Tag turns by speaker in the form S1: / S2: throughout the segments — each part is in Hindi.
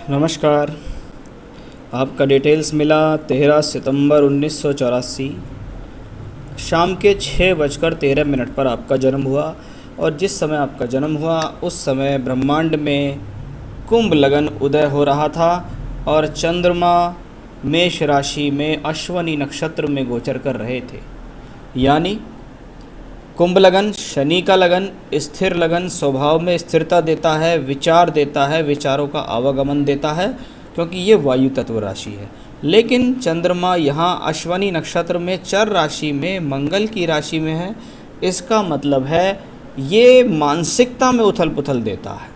S1: नमस्कार। आपका डिटेल्स मिला 13 सितंबर 1984 शाम के 6:13 पर आपका जन्म हुआ। और जिस समय आपका जन्म हुआ उस समय ब्रह्मांड में कुंभ लगन उदय हो रहा था और चंद्रमा मेष राशि में अश्वनी नक्षत्र में गोचर कर रहे थे। यानी कुंभ लगन शनि का लगन, स्थिर लगन स्वभाव में स्थिरता देता है, विचार देता है, विचारों का आवागमन देता है क्योंकि ये वायु तत्व राशि है। लेकिन चंद्रमा यहाँ अश्वनी नक्षत्र में चर राशि में मंगल की राशि में है। इसका मतलब है ये मानसिकता में उथल पुथल देता है।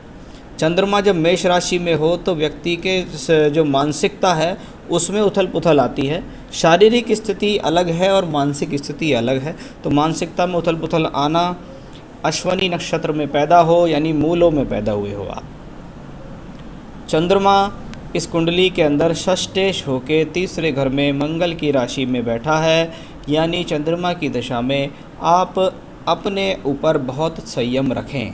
S1: चंद्रमा जब मेष राशि में हो तो व्यक्ति के जो मानसिकता है उसमें उथल पुथल आती है। शारीरिक स्थिति अलग है और मानसिक स्थिति अलग है। तो मानसिकता में उथल पुथल आना अश्वनी नक्षत्र में पैदा हो यानी मूलों में पैदा हुए हो आप। चंद्रमा इस कुंडली के अंदर षष्ठेश होके तीसरे घर में मंगल की राशि में बैठा है। यानी चंद्रमा की दशा में आप अपने ऊपर बहुत संयम रखें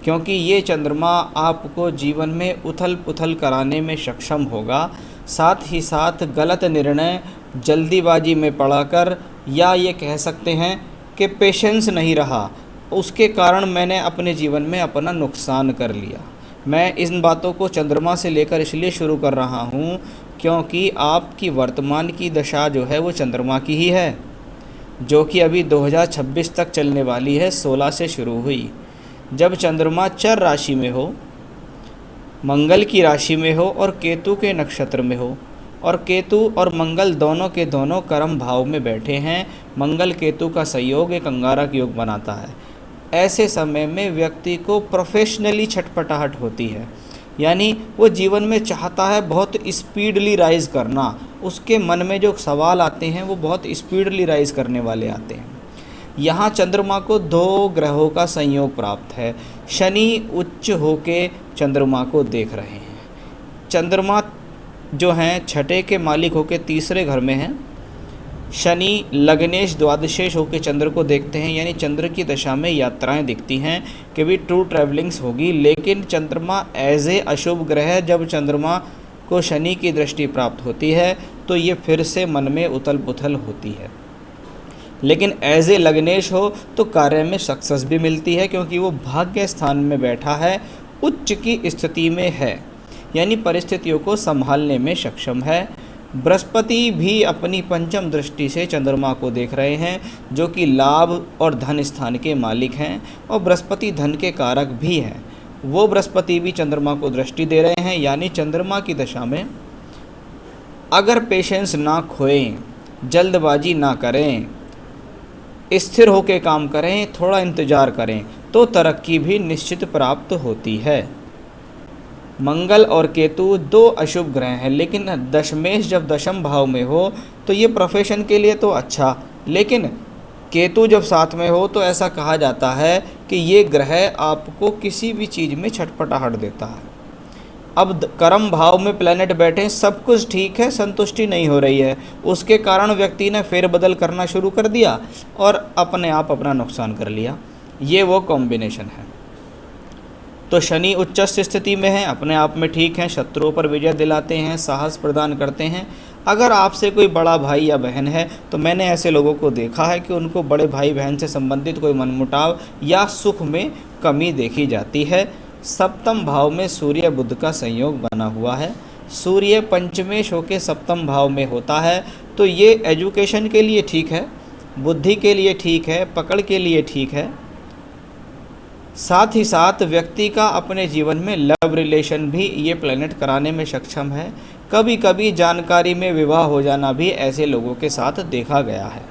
S1: क्योंकि ये चंद्रमा आपको जीवन में उथल पुथल कराने में सक्षम होगा। साथ ही साथ गलत निर्णय जल्दीबाजी में पड़ाकर, या ये कह सकते हैं कि पेशेंस नहीं रहा, उसके कारण मैंने अपने जीवन में अपना नुकसान कर लिया। मैं इन बातों को चंद्रमा से लेकर इसलिए शुरू कर रहा हूँ क्योंकि आपकी वर्तमान की दशा जो है वो चंद्रमा की ही है, जो कि अभी 2026 तक चलने वाली है। 16 से शुरू हुई। जब चंद्रमा चर राशि में हो, मंगल की राशि में हो और केतु के नक्षत्र में हो, और केतु और मंगल दोनों के दोनों कर्म भाव में बैठे हैं। मंगल केतु का संयोग एक अंगारक योग बनाता है। ऐसे समय में व्यक्ति को प्रोफेशनली छटपटाहट होती है। यानी वो जीवन में चाहता है बहुत स्पीडली राइज करना। उसके मन में जो सवाल आते हैं वो बहुत स्पीडली राइज करने वाले आते हैं। यहाँ चंद्रमा को 2 ग्रहों का संयोग प्राप्त है। शनि उच्च होके चंद्रमा को देख रहे हैं। चंद्रमा जो हैं छठे के मालिक होके तीसरे घर में हैं। शनि लग्नेश द्वादशेश होके चंद्र को देखते हैं। यानी चंद्र की दशा में यात्राएं दिखती हैं कि भी ट्रू ट्रैवलिंग्स होगी। लेकिन चंद्रमा एज ए अशुभ ग्रह, जब चंद्रमा को शनि की दृष्टि प्राप्त होती है तो ये फिर से मन में उथल पुथल होती है। लेकिन एज ए लग्नेश हो तो कार्य में सक्सेस भी मिलती है क्योंकि वो भाग्य स्थान में बैठा है, उच्च की स्थिति में है, यानी परिस्थितियों को संभालने में सक्षम है। बृहस्पति भी अपनी पंचम दृष्टि से चंद्रमा को देख रहे हैं, जो कि लाभ और धन स्थान के मालिक हैं और बृहस्पति धन के कारक भी हैं। वो बृहस्पति भी चंद्रमा को दृष्टि दे रहे हैं। यानी चंद्रमा की दशा में अगर पेशेंस ना खोएं, जल्दबाजी ना करें, स्थिर होकर काम करें, थोड़ा इंतज़ार करें तो तरक्की भी निश्चित प्राप्त होती है। मंगल और केतु 2 अशुभ ग्रह हैं, लेकिन दशमेश जब दशम भाव में हो तो ये प्रोफेशन के लिए तो अच्छा, लेकिन केतु जब साथ में हो तो ऐसा कहा जाता है कि ये ग्रह आपको किसी भी चीज़ में छटपटाहट देता है। अब कर्म भाव में प्लैनेट बैठे, सब कुछ ठीक है, संतुष्टि नहीं हो रही है, उसके कारण व्यक्ति ने फेरबदल करना शुरू कर दिया और अपने आप अपना नुकसान कर लिया। ये वो कॉम्बिनेशन है। तो शनि उच्चस्थ स्थिति में है, अपने आप में ठीक हैं, शत्रुओं पर विजय दिलाते हैं, साहस प्रदान करते हैं। अगर आपसे कोई बड़ा भाई या बहन है तो मैंने ऐसे लोगों को देखा है कि उनको बड़े भाई बहन से संबंधित कोई मनमुटाव या सुख में कमी देखी जाती है। सप्तम भाव में सूर्य बुध का संयोग बना हुआ है। सूर्य पंचमेश होकर सप्तम भाव में होता है तो ये एजुकेशन के लिए ठीक है, बुद्धि के लिए ठीक है, पकड़ के लिए ठीक है। साथ ही साथ व्यक्ति का अपने जीवन में लव रिलेशन भी ये प्लैनेट कराने में सक्षम है। कभी कभी जानकारी में विवाह हो जाना भी ऐसे लोगों के साथ देखा गया है।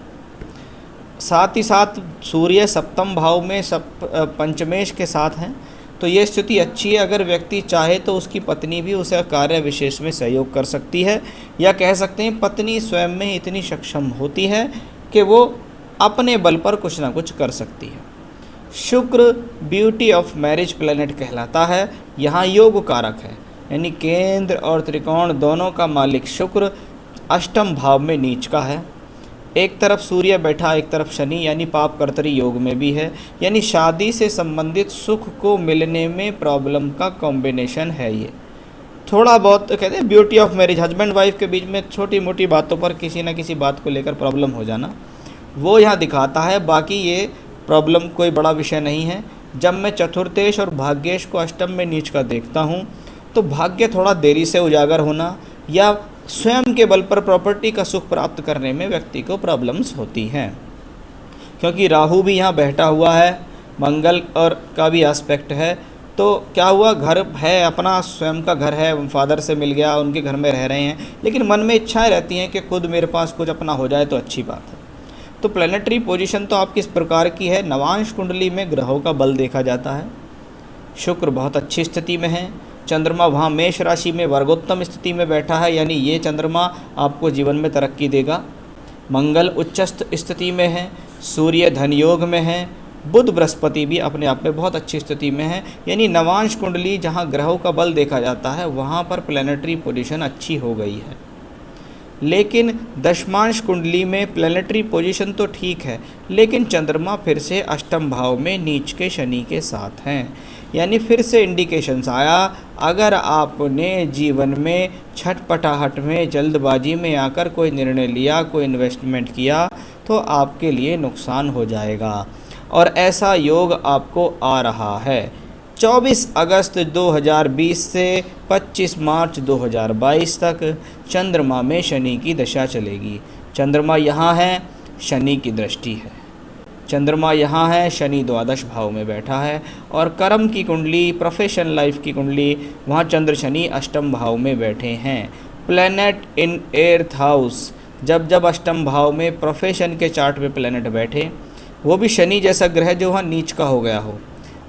S1: साथ ही साथ सूर्य सप्तम भाव में पंचमेश के साथ हैं तो ये स्थिति अच्छी है। अगर व्यक्ति चाहे तो उसकी पत्नी भी उसे कार्य विशेष में सहयोग कर सकती है, या कह सकते हैं पत्नी स्वयं में इतनी सक्षम होती है कि वो अपने बल पर कुछ ना कुछ कर सकती है। शुक्र ब्यूटी ऑफ मैरिज प्लैनेट कहलाता है। यहाँ योग कारक है, यानी केंद्र और त्रिकोण दोनों का मालिक शुक्र अष्टम भाव में नीच का है। एक तरफ सूर्य बैठा, एक तरफ शनि, यानी पाप कर्तरी योग में भी है। यानी शादी से संबंधित सुख को मिलने में प्रॉब्लम का कॉम्बिनेशन है ये। थोड़ा बहुत तो कहते हैं beauty of marriage, husband wife के बीच में छोटी मोटी बातों पर किसी न किसी बात को लेकर प्रॉब्लम हो जाना, वो यहाँ दिखाता है। बाकी ये प्रॉब्लम कोई बड़ा विषय नहीं है। जब मैं चतुर्थेश और भाग्येश को अष्टम में नीच का देखता हूँ तो भाग्य थोड़ा देरी से उजागर होना या स्वयं के बल पर प्रॉपर्टी का सुख प्राप्त करने में व्यक्ति को प्रॉब्लम्स होती हैं, क्योंकि राहु भी यहाँ बैठा हुआ है, मंगल और का भी एस्पेक्ट है। तो क्या हुआ, घर है अपना, स्वयं का घर है, फादर से मिल गया, उनके घर में रह रहे हैं, लेकिन मन में इच्छाएं रहती हैं कि खुद मेरे पास कुछ अपना हो जाए तो अच्छी बात है। तो प्लैनेटरी पोजीशन तो आपकी इस प्रकार की है। नवांश कुंडली में ग्रहों का बल देखा जाता है। शुक्र बहुत अच्छी स्थिति में है, चंद्रमा वहाँ मेष राशि में वर्गोत्तम स्थिति में बैठा है, यानी ये चंद्रमा आपको जीवन में तरक्की देगा। मंगल उच्चस्थ स्थिति में है, सूर्य धन योग में है, बुध बृहस्पति भी अपने आप में बहुत अच्छी स्थिति में है। यानी नवांश कुंडली जहाँ ग्रहों का बल देखा जाता है वहाँ पर प्लैनेटरी पोजीशन अच्छी हो गई है। लेकिन दशमांश कुंडली में प्लैनेटरी पोजीशन तो ठीक है, लेकिन चंद्रमा फिर से अष्टम भाव में नीच के शनि के साथ हैं। यानी फिर से इंडिकेशंस आया, अगर आपने जीवन में छटपटाहट में जल्दबाजी में आकर कोई निर्णय लिया, कोई इन्वेस्टमेंट किया, तो आपके लिए नुकसान हो जाएगा। और ऐसा योग आपको आ रहा है। 24 अगस्त 2020 से 25 मार्च 2022 तक चंद्रमा में शनि की दशा चलेगी। चंद्रमा यहाँ है, शनि की दृष्टि है। चंद्रमा यहाँ है, शनि द्वादश भाव में बैठा है। और कर्म की कुंडली, प्रोफेशन लाइफ की कुंडली, वहाँ चंद्र शनि अष्टम भाव में बैठे हैं। प्लैनेट इन एर्थ हाउस, जब जब अष्टम भाव में प्रोफेशन के चार्ट में प्लैनेट बैठे, वो भी शनि जैसा ग्रह जो वहाँ नीच का हो गया हो,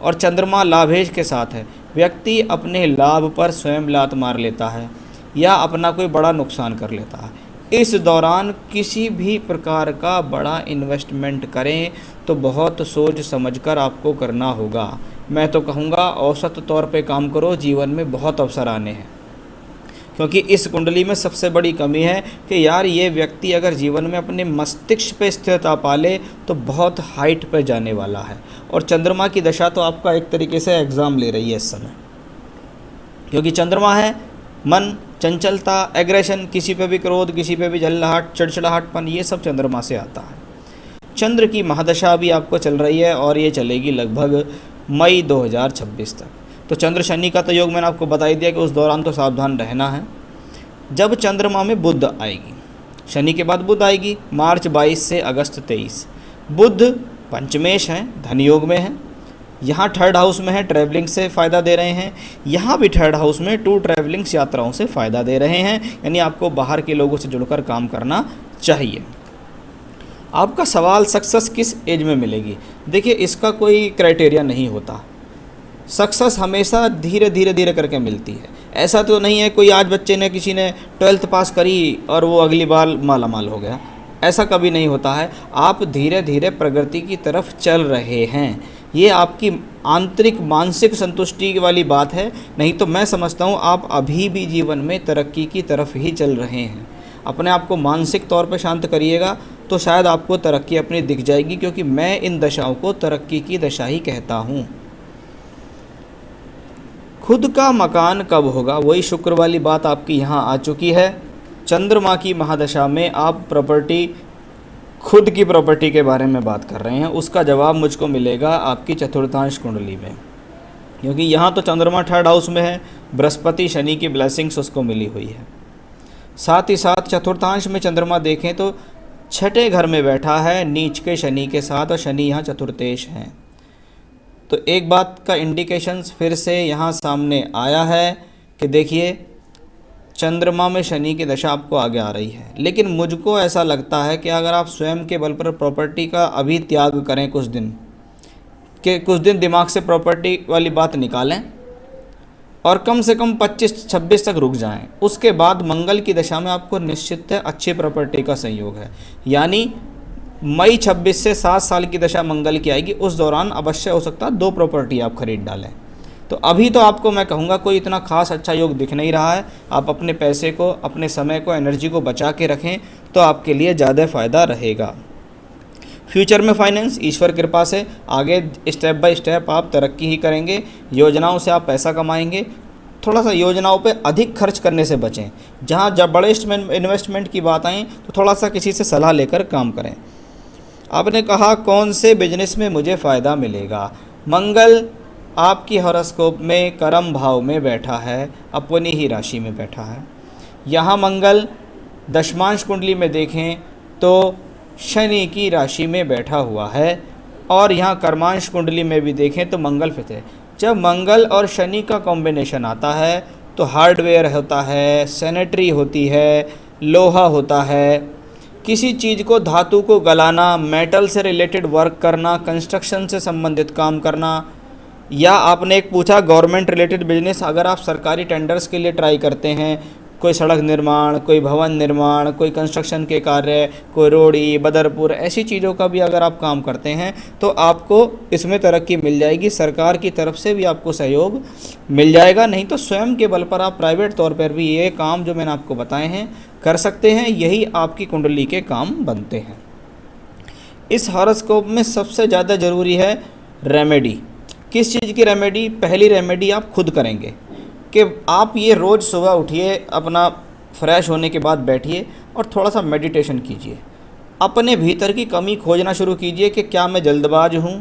S1: और चंद्रमा लाभेश के साथ है, व्यक्ति अपने लाभ पर स्वयं लात मार लेता है या अपना कोई बड़ा नुकसान कर लेता है। इस दौरान किसी भी प्रकार का बड़ा इन्वेस्टमेंट करें तो बहुत सोच समझकर आपको करना होगा। मैं तो कहूँगा औसत तौर पे काम करो, जीवन में बहुत अवसर आने हैं। क्योंकि इस कुंडली में सबसे बड़ी कमी है कि यार ये व्यक्ति अगर जीवन में अपने मस्तिष्क पे स्थिरता पाले तो बहुत हाइट पे जाने वाला है। और चंद्रमा की दशा तो आपका एक तरीके से एग्ज़ाम ले रही है इस समय, क्योंकि चंद्रमा है मन, चंचलता, एग्रेशन, किसी पे भी क्रोध, किसी पे भी जल्लाहट, चिड़चिड़ाहटपन, ये सब चंद्रमा से आता है। चंद्र की महादशा भी आपको चल रही है और ये चलेगी लगभग मई 2026 तक। तो चंद्र शनि का तो योग मैंने आपको बता ही दिया कि उस दौरान तो सावधान रहना है। जब चंद्रमा में बुध आएगी, शनि के बाद बुध आएगी, मार्च 22 से अगस्त 23। बुध पंचमेश है, धन योग में है, यहाँ थर्ड हाउस में है, ट्रैवलिंग से फ़ायदा दे रहे हैं। यहाँ भी थर्ड हाउस में टू ट्रैवलिंग्स, यात्राओं से फ़ायदा दे रहे हैं। यानी आपको बाहर के लोगों से जुड़कर काम करना चाहिए। आपका सवाल सक्सेस किस एज में मिलेगी, देखिए इसका कोई क्राइटेरिया नहीं होता। सक्सेस हमेशा धीरे धीरे धीरे करके मिलती है। ऐसा तो नहीं है कोई आज बच्चे ने, किसी ने 12th पास करी और वो अगली बार माला माल हो गया, ऐसा कभी नहीं होता है। आप धीरे धीरे प्रगति की तरफ चल रहे हैं, ये आपकी आंतरिक मानसिक संतुष्टि वाली बात है। नहीं तो मैं समझता हूँ आप अभी भी जीवन में तरक्की की तरफ ही चल रहे हैं। अपने आप को मानसिक तौर पर शांत करिएगा तो शायद आपको तरक्की अपनी दिख जाएगी, क्योंकि मैं इन दशाओं को तरक्की की दशा ही कहता हूँ। खुद का मकान कब होगा, वही शुक्र वाली बात आपकी यहाँ आ चुकी है। चंद्रमा की महादशा में आप प्रॉपर्टी, खुद की प्रॉपर्टी के बारे में बात कर रहे हैं, उसका जवाब मुझको मिलेगा आपकी चतुर्थांश कुंडली में, क्योंकि यहाँ तो चंद्रमा थर्ड हाउस में है, बृहस्पति शनि की ब्लेसिंग्स उसको मिली हुई है। साथ ही साथ चतुर्थांश में चंद्रमा देखें तो छठे घर में बैठा है नीच के शनि के साथ, और शनि यहाँ चतुर्थेश हैं। तो एक बात का इंडिकेशंस फिर से यहाँ सामने आया है कि देखिए चंद्रमा में शनि की दशा आपको आगे आ रही है। लेकिन मुझको ऐसा लगता है कि अगर आप स्वयं के बल पर प्रॉपर्टी का अभी त्याग करें कुछ दिन दिमाग से प्रॉपर्टी वाली बात निकालें और कम से कम 25-26 तक रुक जाएं, उसके बाद मंगल की दशा में आपको निश्चित है अच्छी प्रॉपर्टी का संयोग है। यानी मई 26 से 7 साल की दशा मंगल की आएगी, उस दौरान अवश्य हो सकता है 2 प्रॉपर्टी आप खरीद डालें। तो अभी तो आपको मैं कहूँगा कोई इतना खास अच्छा योग दिख नहीं रहा है। आप अपने पैसे को, अपने समय को, एनर्जी को बचा के रखें तो आपके लिए ज़्यादा फ़ायदा रहेगा। फ्यूचर में फाइनेंस ईश्वर कृपा से आगे स्टेप बाय स्टेप आप तरक्की ही करेंगे, योजनाओं से आप पैसा कमाएंगे। थोड़ा सा योजनाओं पे अधिक खर्च करने से बचें। जहाँ जब बड़े इन्वेस्टमेंट की बात आए तो थोड़ा सा किसी से सलाह लेकर काम करें। आपने कहा कौन से बिजनेस में मुझे फ़ायदा मिलेगा। मंगल आपकी हॉरोस्कोप में कर्म भाव में बैठा है, अपनी ही राशि में बैठा है। यहाँ मंगल दशमांश कुंडली में देखें तो शनि की राशि में बैठा हुआ है, और यहाँ कर्मांश कुंडली में भी देखें तो मंगल फित है। जब मंगल और शनि का कॉम्बिनेशन आता है तो हार्डवेयर होता है, सैनिटरी होती है, लोहा होता है, किसी चीज़ को धातु को गलाना, मेटल से रिलेटेड वर्क करना, कंस्ट्रक्शन से संबंधित काम करना, या आपने एक पूछा गवर्नमेंट रिलेटेड बिजनेस, अगर आप सरकारी टेंडर्स के लिए ट्राई करते हैं, कोई सड़क निर्माण, कोई भवन निर्माण, कोई कंस्ट्रक्शन के कार्य, कोई रोड़ी बदरपुर, ऐसी चीज़ों का भी अगर आप काम करते हैं तो आपको इसमें तरक्की मिल जाएगी। सरकार की तरफ से भी आपको सहयोग मिल जाएगा, नहीं तो स्वयं के बल पर आप प्राइवेट तौर पर भी ये काम जो मैंने आपको बताए हैं कर सकते हैं। यही आपकी कुंडली के काम बनते हैं। इस हॉरोस्कोप में सबसे ज़्यादा ज़रूरी है रेमेडी। किस चीज़ की रेमेडी? पहली रेमेडी आप खुद करेंगे कि आप ये रोज़ सुबह उठिए, अपना फ्रेश होने के बाद बैठिए और थोड़ा सा मेडिटेशन कीजिए। अपने भीतर की कमी खोजना शुरू कीजिए कि क्या मैं जल्दबाज हूँ,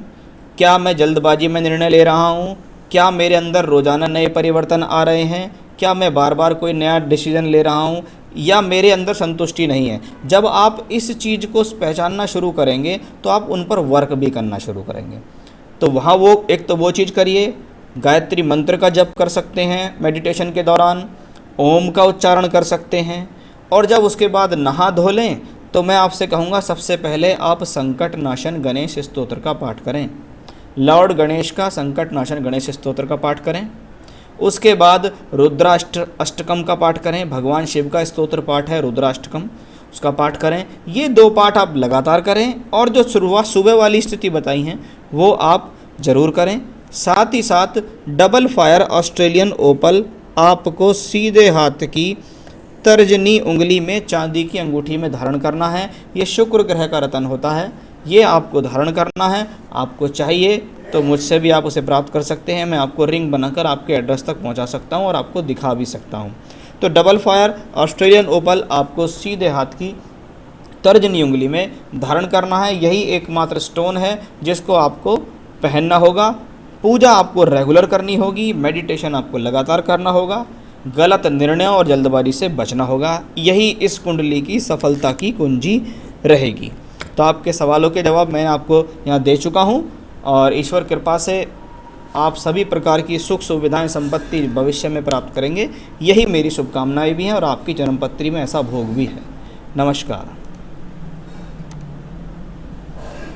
S1: क्या मैं जल्दबाजी में निर्णय ले रहा हूँ, क्या मेरे अंदर रोज़ाना नए परिवर्तन आ रहे हैं, क्या मैं बार बार कोई नया डिसीज़न ले रहा हूँ, या मेरे अंदर संतुष्टि नहीं है। जब आप इस चीज़ को पहचानना शुरू करेंगे तो आप उन पर वर्क भी करना शुरू करेंगे। तो वहाँ वो एक तो वो चीज़ करिए, गायत्री मंत्र का जप कर सकते हैं मेडिटेशन के दौरान, ओम का उच्चारण कर सकते हैं, और जब उसके बाद नहा धो लें तो मैं आपसे कहूँगा सबसे पहले आप संकट नाशन गणेश स्तोत्र का पाठ करें। लॉर्ड गणेश का संकट नाशन गणेश स्तोत्र का पाठ करें। उसके बाद रुद्राष्टकम का पाठ करें। भगवान शिव का स्तोत्र पाठ है रुद्राष्टकम, उसका पाठ करें। ये 2 पाठ आप लगातार करें, और जो शुरुआत सुबह वाली स्थिति बताई हैं वो आप ज़रूर करें। साथ ही साथ डबल फायर ऑस्ट्रेलियन ओपल आपको सीधे हाथ की तर्जनी उंगली में चांदी की अंगूठी में धारण करना है। ये शुक्र ग्रह का रत्न होता है, ये आपको धारण करना है। आपको चाहिए तो मुझसे भी आप उसे प्राप्त कर सकते हैं। मैं आपको रिंग बनाकर आपके एड्रेस तक पहुंचा सकता हूं और आपको दिखा भी सकता हूं। तो डबल फायर ऑस्ट्रेलियन ओपल आपको सीधे हाथ की तर्जनी उंगली में धारण करना है। यही एकमात्र स्टोन है जिसको आपको पहनना होगा। पूजा आपको रेगुलर करनी होगी, मेडिटेशन आपको लगातार करना होगा, गलत निर्णयों और जल्दबाजी से बचना होगा। यही इस कुंडली की सफलता की कुंजी रहेगी। तो आपके सवालों के जवाब मैं आपको यहाँ दे चुका हूँ, और ईश्वर कृपा से आप सभी प्रकार की सुख सुविधाएं संपत्ति भविष्य में प्राप्त करेंगे। यही मेरी शुभकामनाएं भी हैं, और आपकी जन्मपत्री में ऐसा भोग भी है। नमस्कार।